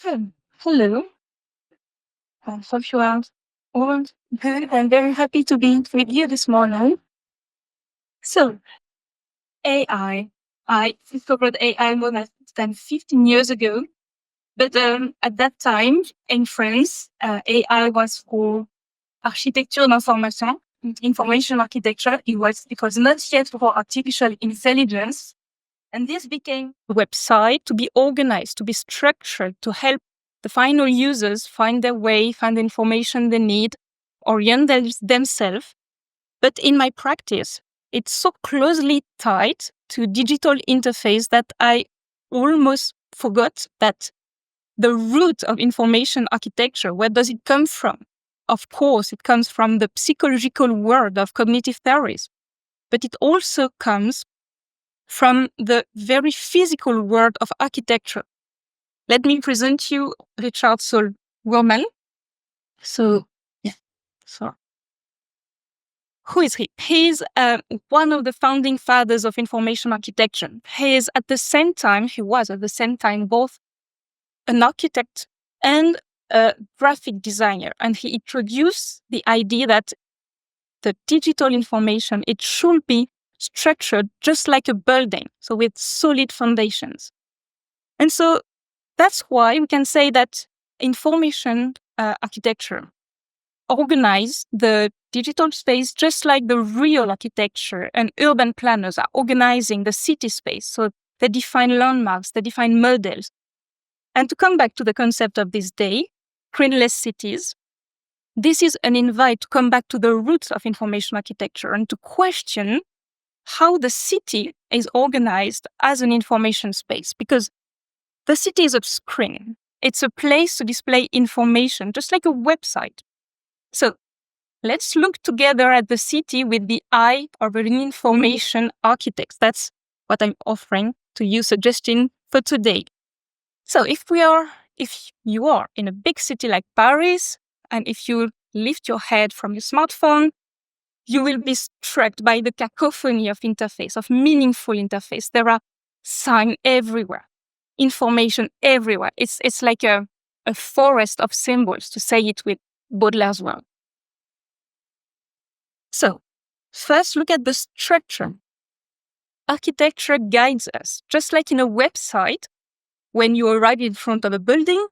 Hello. Hope you are all good. I'm very happy to be with you this morning. So, AI. I discovered AI more than 15 years ago. But at that time in France, AI was for architecture d'information, information architecture. It was not yet for artificial intelligence. And this became a website to be organized, to be structured, to help the final users find their way, find the information they need, orient themselves. But in my practice, it's so closely tied to digital interface that I almost forgot that the root of information architecture, where does it come from? Of course, it comes from the psychological world of cognitive theories, but it also comes from the very physical world of architecture. Let me present you Richard Sorbonne. So, yeah, sorry. Who is he? He's one of the founding fathers of information architecture. He was at the same time both an architect and a graphic designer. And he introduced the idea that the digital information, it should be structured just like a building, so with solid foundations. And so that's why we can say that information architecture organize the digital space just like the real architecture and urban planners are organizing the city space. So they define landmarks, they define models. And to come back to the concept of this day, screenless cities, this is an invite to come back to the roots of information architecture and to question how the city is organized as an information space. Because the city is a screen. It's a place to display information, just like a website. So let's look together at the city with the eye of an information architect. That's what I'm offering to you, suggestion for today. So if you are in a big city like Paris, and if you lift your head from your smartphone, you will be struck by the cacophony of interface, of meaningful interface. There are signs everywhere, information everywhere. It's like a forest of symbols, to say it with Baudelaire's word. So first, look at the structure. Architecture guides us. Just like in a website, when you arrive in front of a building,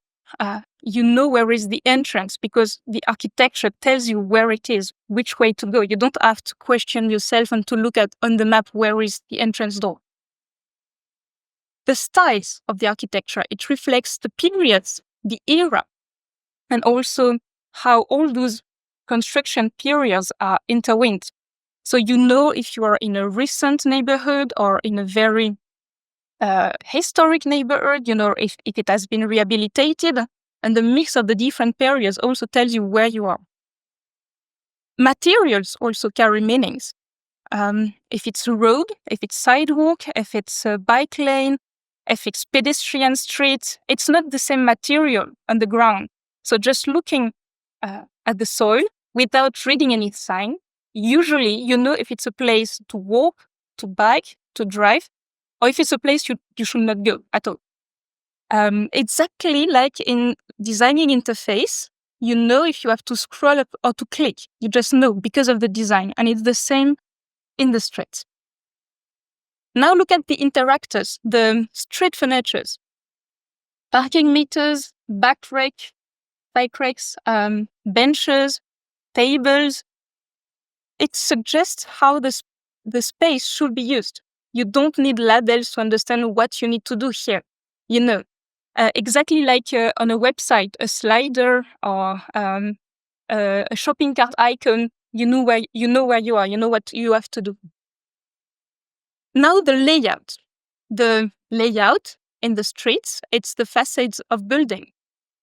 you know where is the entrance because the architecture tells you where it is, which way to go. You don't have to question yourself and to look at on the map where is the entrance door. The styles of the architecture, it reflects the periods, the era, and also how all those construction periods are intertwined. So you know if you are in a recent neighborhood or in a very historic neighborhood, you know if it has been rehabilitated, and the mix of the different periods also tells you where you are. Materials also carry meanings. If it's a road, if it's sidewalk, if it's a bike lane, if it's pedestrian street, it's not the same material on the ground. So just looking at the soil without reading any sign, usually you know if it's a place to walk, to bike, to drive, or if it's a place you should not go at all. Exactly like in designing interface, you know if you have to scroll up or to click. You just know because of the design. And it's the same in the streets. Now look at the interactors, the street furnitures. Parking meters, bike racks, benches, tables. It suggests how the space should be used. You don't need labels to understand what you need to do here. You know, exactly like on a website, a slider or a shopping cart icon, you know where you are, you know what you have to do. Now the layout. The layout in the streets, it's the facades of building.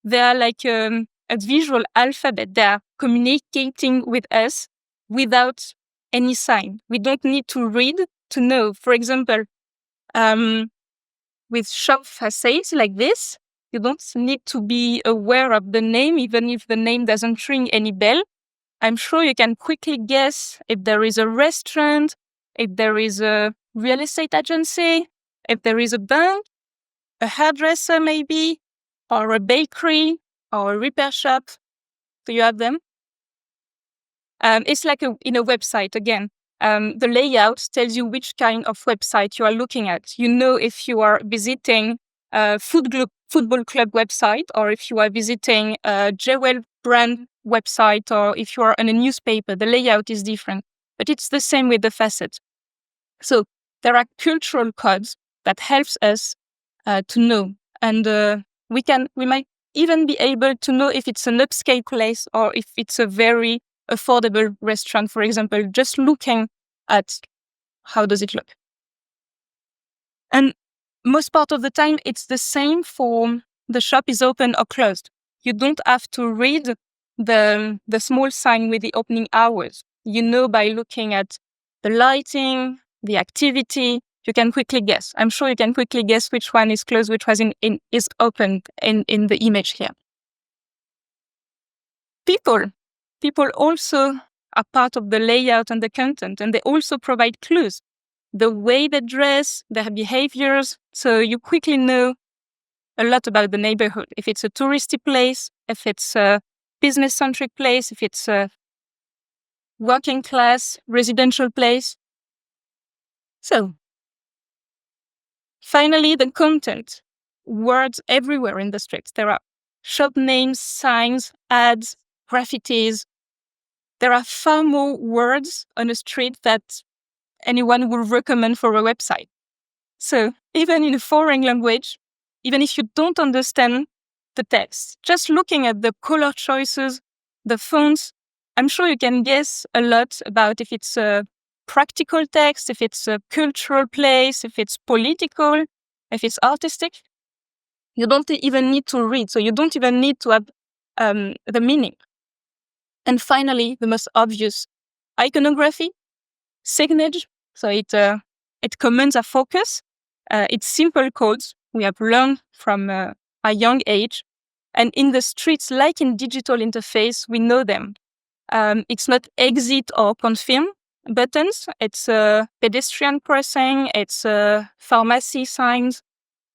They are like a visual alphabet. They are communicating with us without any sign. We don't need to read to know. For example, with shop facades like this, you don't need to be aware of the name, even if the name doesn't ring any bell. I'm sure you can quickly guess if there is a restaurant, if there is a real estate agency, if there is a bank, a hairdresser maybe, or a bakery or a repair shop. Do you have them? It's like in a website again. The layout tells you which kind of website you are looking at. You know if you are visiting a football club website, or if you are visiting a Jewel brand website, or if you are in a newspaper. The layout is different, but it's the same with the facets. So there are cultural codes that helps us to know, and we might even be able to know if it's an upscale place or if it's a very affordable restaurant, for example, just looking at how does it look. And most part of the time, it's the same for the shop is open or closed. You don't have to read the small sign with the opening hours. You know by looking at the lighting, the activity, you can quickly guess. I'm sure you can quickly guess which one is closed, which one is open in the image here. People also are part of the layout and the content, and they also provide clues. The way they dress, their behaviors, so you quickly know a lot about the neighborhood. If it's a touristy place, if it's a business-centric place, if it's a working class residential place. So, finally, the content. Words everywhere in the streets. There are shop names, signs, ads, graffitis. There are far more words on a street that anyone would recommend for a website. So even in a foreign language, even if you don't understand the text, just looking at the color choices, the fonts, I'm sure you can guess a lot about if it's a practical text, if it's a cultural place, if it's political, if it's artistic. You don't even need to read, so you don't even need to have the meaning. And finally, the most obvious, iconography, signage. So it commands a focus. It's simple codes we have learned from a young age. And in the streets, like in digital interface, we know them. It's not exit or confirm buttons. It's pedestrian crossing. It's pharmacy signs.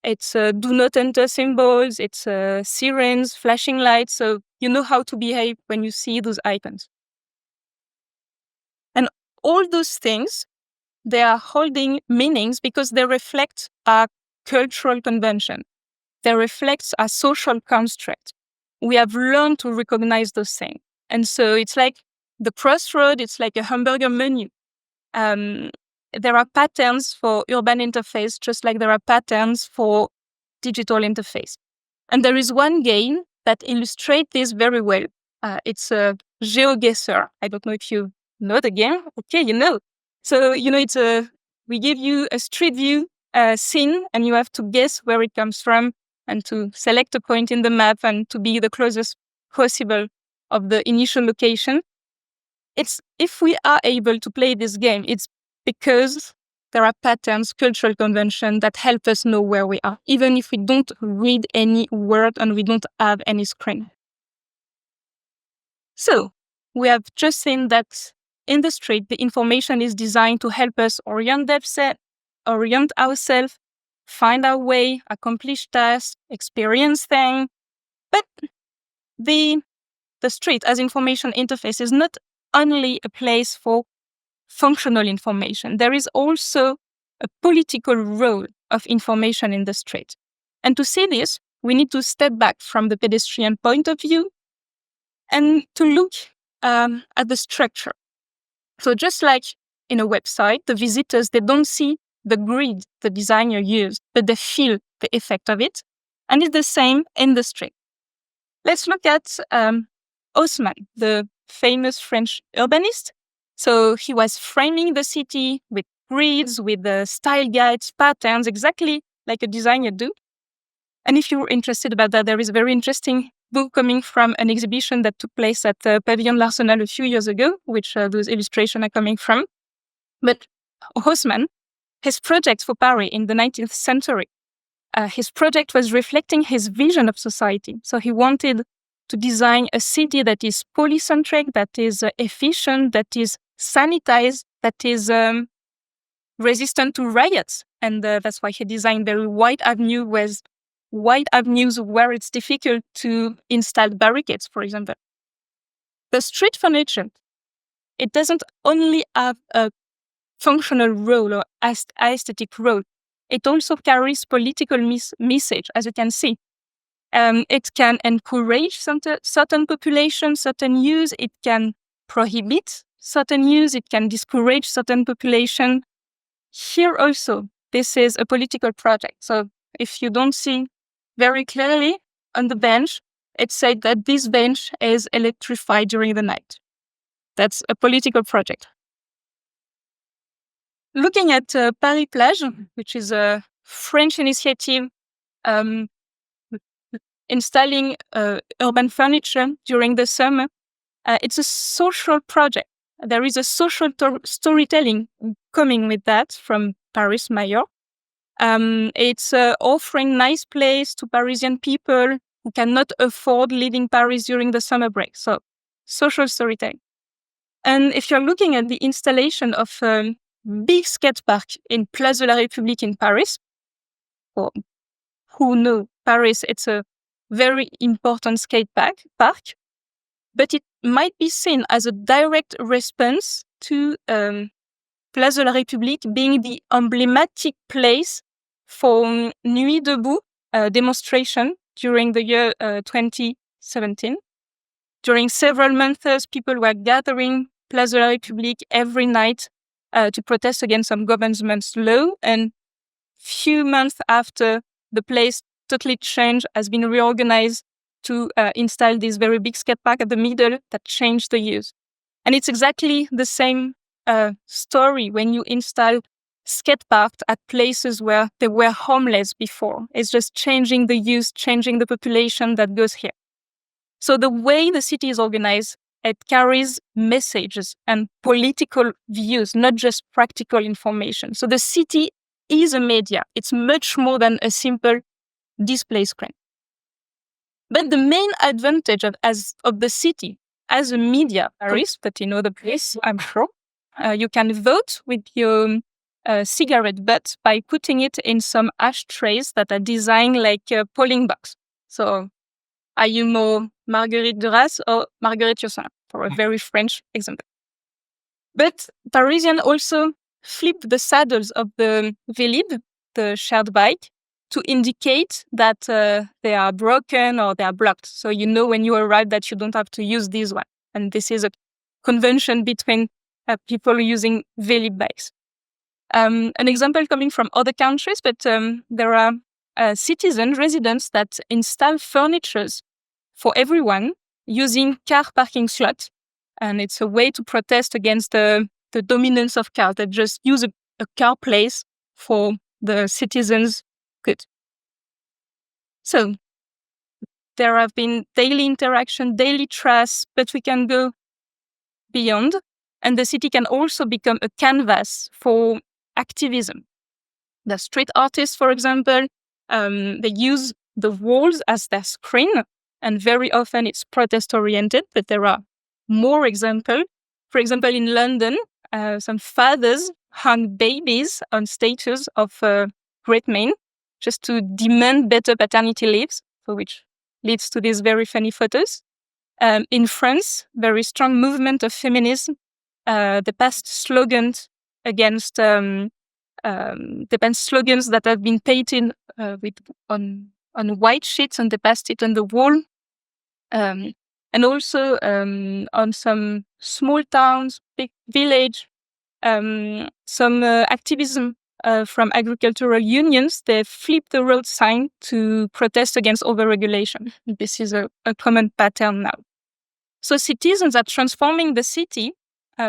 It's do not enter symbols. It's sirens, flashing lights. So you know how to behave when you see those icons. And all those things, they are holding meanings because they reflect a cultural convention. They reflect a social construct. We have learned to recognize those things. And so it's like the crossroad, it's like a hamburger menu. There are patterns for urban interface, just like there are patterns for digital interface. And there is one game that illustrates this very well. It's a GeoGuessr. I don't know if you know the game. Okay, you know. So, it's we give you a street view scene, and you have to guess where it comes from and to select a point in the map and to be the closest possible of the initial location. If we are able to play this game, it's because there are patterns, cultural convention that help us know where we are, even if we don't read any word and we don't have any screen. So we have just seen that in the street, the information is designed to help us orient ourselves, find our way, accomplish tasks, experience things. But the street as information interface is not only a place for functional information. There is also a political role of information in the street. And to see this, we need to step back from the pedestrian point of view and to look at the structure. So just like in a website, the visitors, they don't see the grid the designer used, but they feel the effect of it. And it's the same in the street. Let's look at Haussmann, the famous French urbanist. So he was framing the city with grids, with the style guides, patterns, exactly like a designer do. And if you're interested about that, there is a very interesting book coming from an exhibition that took place at Pavillon L'Arsenal a few years ago, which those illustrations are coming from. But Haussmann, his project for Paris in the 19th century, his project was reflecting his vision of society. So he wanted to design a city that is polycentric, that is efficient, that is sanitized, that is resistant to riots. And that's why he designed very wide avenue with wide avenues where it's difficult to install barricades, for example. The street furniture, it doesn't only have a functional role or aesthetic role. It also carries political message, as you can see. It can encourage certain populations, certain use. It can prohibit certain use. It can discourage certain population. Here also, this is a political project. So if you don't see very clearly on the bench, it said that this bench is electrified during the night. That's a political project. Looking at Paris Plage, which is a French initiative installing urban furniture during the summer, it's a social project. There is a social storytelling coming with that from Paris Mayor. It's offering nice place to Parisian people who cannot afford leaving Paris during the summer break. So, social storytelling. And if you're looking at the installation of a big skate park in Place de la République in Paris, for who know Paris, it's a very important skate park, but it might be seen as a direct response to Place de la République being the emblematic place for Nuit Debout demonstration during the year 2017. During several months, people were gathering Place de la République every night to protest against some government's law. And few months after, the place totally changed, has been reorganized to install this very big skate park at the middle that changed the use. And it's exactly the same story when you install skate parks at places where they were homeless before. It's just changing the use, changing the population that goes here. So the way the city is organized, it carries messages and political views, not just practical information. So the city is a media. It's much more than a simple display screen. But the main advantage of the city as a media, Paris, but in other places, I'm sure, you can vote with your cigarette butt by putting it in some ashtrays that are designed like a polling box. So are you more Marguerite Duras or Marguerite Yourcenar, for a very French example? But Parisians also flip the saddles of the Vélib, the shared bike, to indicate that they are broken or they are blocked. So you know when you arrive that you don't have to use this one. And this is a convention between people using Vélib bikes. An example coming from other countries, but there are citizen residents that install furnitures for everyone using car parking slots. And it's a way to protest against the dominance of cars that just use a car place for the citizens' good. So there have been daily interaction, daily trust, but we can go beyond. And the city can also become a canvas for activism. The street artists, for example, they use the walls as their screen, and very often it's protest-oriented, but there are more examples. For example, in London, some fathers hung babies on statues of great men just to demand better paternity leaves, for which leads to these very funny photos. In France, very strong movement of feminism. The past slogans against the past slogans that have been painted on white sheets and they passed it on the wall. And also on some small towns, big village, some activism from agricultural unions, they flip the road sign to protest against overregulation. This is a common pattern now. So citizens are transforming the city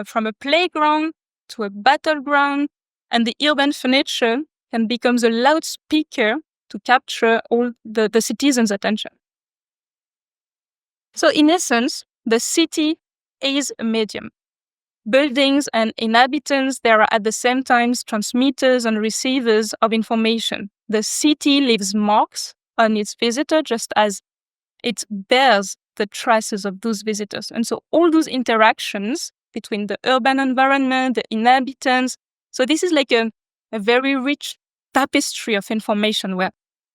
from a playground to a battleground, and the urban furniture can become the loudspeaker to capture all the citizens' attention. So in essence, the city is a medium. Buildings and inhabitants, they are at the same time transmitters and receivers of information. The city leaves marks on its visitor just as it bears the traces of those visitors. And so all those interactions between the urban environment, the inhabitants, so this is like a very rich tapestry of information where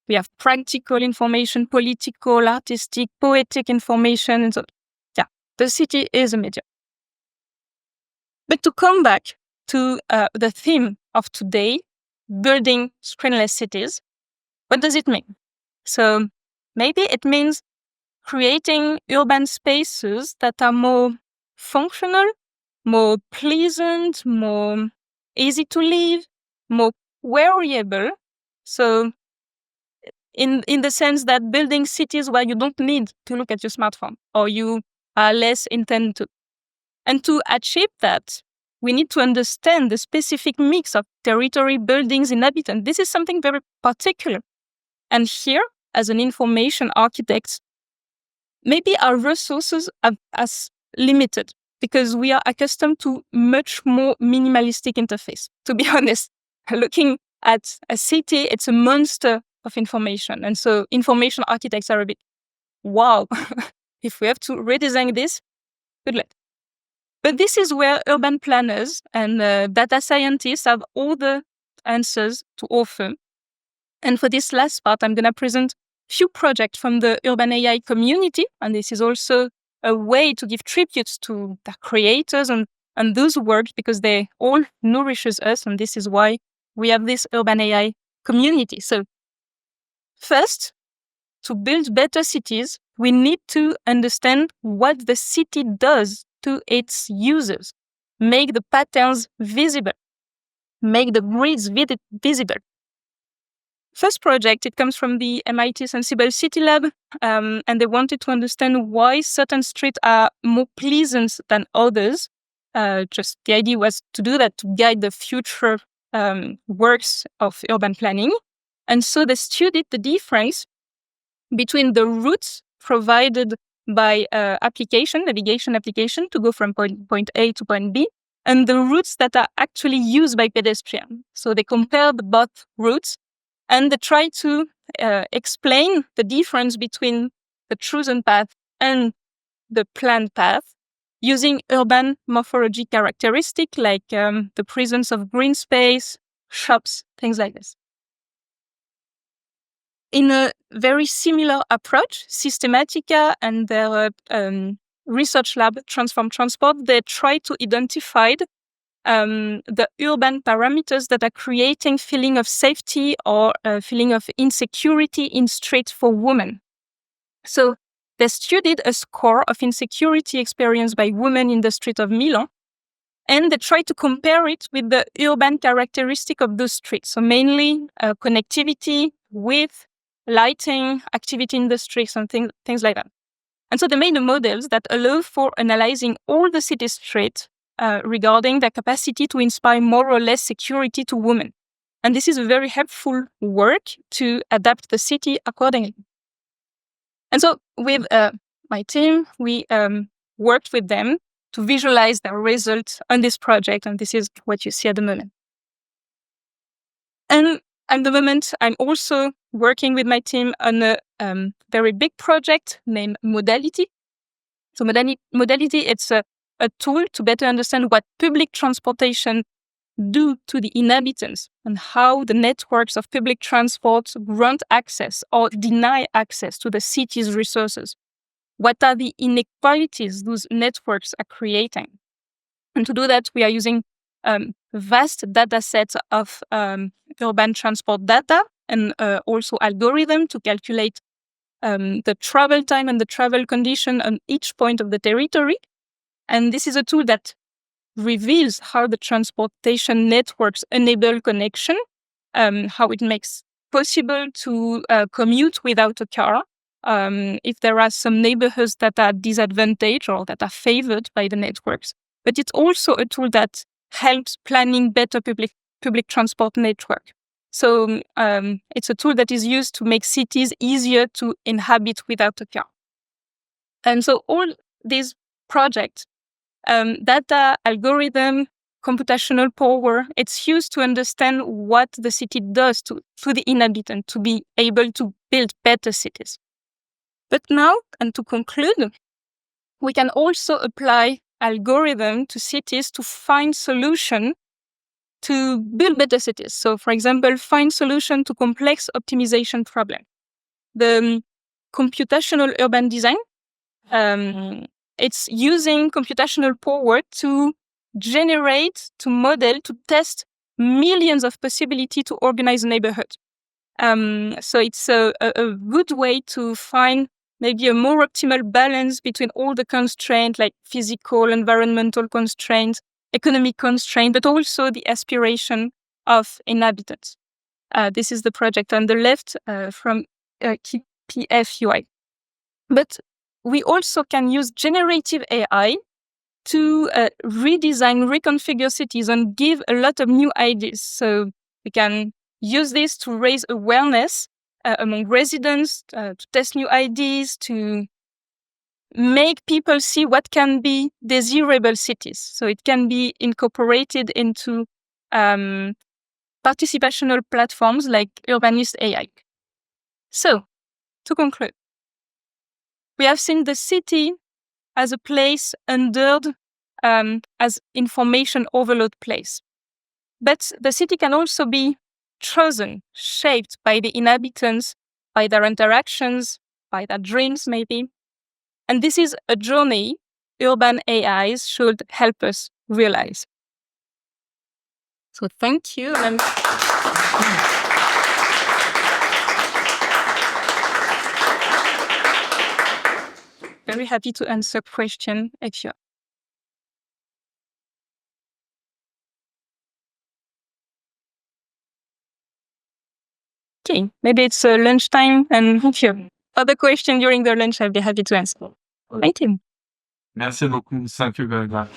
We have practical information, political, artistic, poetic information. And so, yeah, the city is a medium. But to come back to the theme of today, building screenless cities, what does it mean? So maybe it means creating urban spaces that are more functional, more pleasant, more easy to live, more wearable. So in the sense that building cities where you don't need to look at your smartphone or you are less intended to. And to achieve that, we need to understand the specific mix of territory, buildings, inhabitants. This is something very particular. And here, as an information architect, maybe our resources are as limited because we are accustomed to much more minimalistic interface. To be honest, looking at a city, it's a monster of information. And so information architects are a bit, wow, if we have to redesign this, good luck. But this is where urban planners and data scientists have all the answers to offer. And for this last part, I'm going to present a few projects from the urban AI community. And this is also a way to give tributes to the creators and those works because they all nourishes us. And this is why we have this urban AI community. So first, to build better cities, we need to understand what the city does to its users, make the patterns visible, make the grids visible. First project, it comes from the MIT Sensible City Lab, and they wanted to understand why certain streets are more pleasant than others. Just the idea was to do that to guide the future works of urban planning. And so they studied the difference between the routes provided by navigation application to go from point A to point B, and the routes that are actually used by pedestrians. So they compared both routes, and they try to explain the difference between the chosen path and the planned path using urban morphology characteristics like the presence of green space, shops, things like this. In a very similar approach, Systematica and their research lab, Transform Transport, they try to identify the urban parameters that are creating feeling of safety or a feeling of insecurity in streets for women. So they studied a score of insecurity experienced by women in the street of Milan, and they tried to compare it with the urban characteristic of those streets. So mainly connectivity, width, lighting, activity in the streets, and things like that. And so they made the models that allow for analyzing all the city streets regarding their capacity to inspire more or less security to women. And this is a very helpful work to adapt the city accordingly. And so with my team, we worked with them to visualize their results on this project. And this is what you see at the moment. And at the moment, I'm also working with my team on a very big project named Modality. So Modality, it's a tool to better understand what public transportation do to the inhabitants and how the networks of public transport grant access or deny access to the city's resources. What are the inequalities those networks are creating? And to do that, we are using vast data sets of urban transport data and also algorithm to calculate the travel time and the travel condition on each point of the territory. And this is a tool that reveals how the transportation networks enable connection, how it makes possible to commute without a car, if there are some neighborhoods that are disadvantaged or that are favored by the networks. But it's also a tool that helps planning better public transport network. So it's a tool that is used to make cities easier to inhabit without a car. And so all these projects, data, algorithm, computational power, it's used to understand what the city does to the inhabitant to be able to build better cities. But now, and to conclude, we can also apply algorithm to cities to find solution to build better cities. So, for example, find solution to complex optimization problem. The computational urban design, it's using computational power to generate, to model, to test millions of possibilities to organize a neighborhood. So it's a good way to find maybe a more optimal balance between all the constraints, like physical, environmental constraints, economic constraints, but also the aspiration of inhabitants. This is the project on the left from KPF-UI. But we also can use generative AI to redesign, reconfigure cities and give a lot of new ideas. So we can use this to raise awareness among residents, to test new ideas, to make people see what can be desirable cities. So it can be incorporated into participational platforms like Urbanist AI. So, to conclude, we have seen the city as a place endured as information overload place. But the city can also be chosen, shaped by the inhabitants, by their interactions, by their dreams maybe. And this is a journey urban AIs should help us realize. So thank you. And I'm very happy to answer questions if you. Okay, maybe it's lunchtime, and if you have other questions during the lunch, I'll be happy to answer. Thank you. Merci beaucoup. Thank you very much.